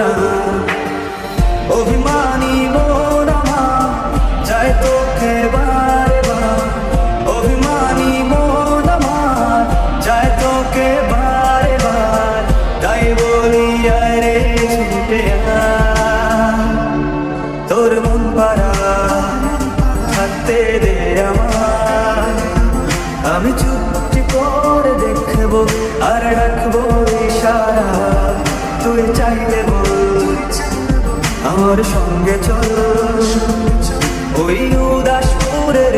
না। অভিমানী মন আমার চায় তোকে বারে বার, অভিমানী মন আমার চায় তোকে বারে বার। তাই বলি আরে ছুটে আয়, তোর মন পারা থাকতে দে আমার। আমি চুপটি করে দেখবো আর রাখবো ইশারা, তুই চাইলে বল আমার সঙ্গে চল। ওই উদাসপুরের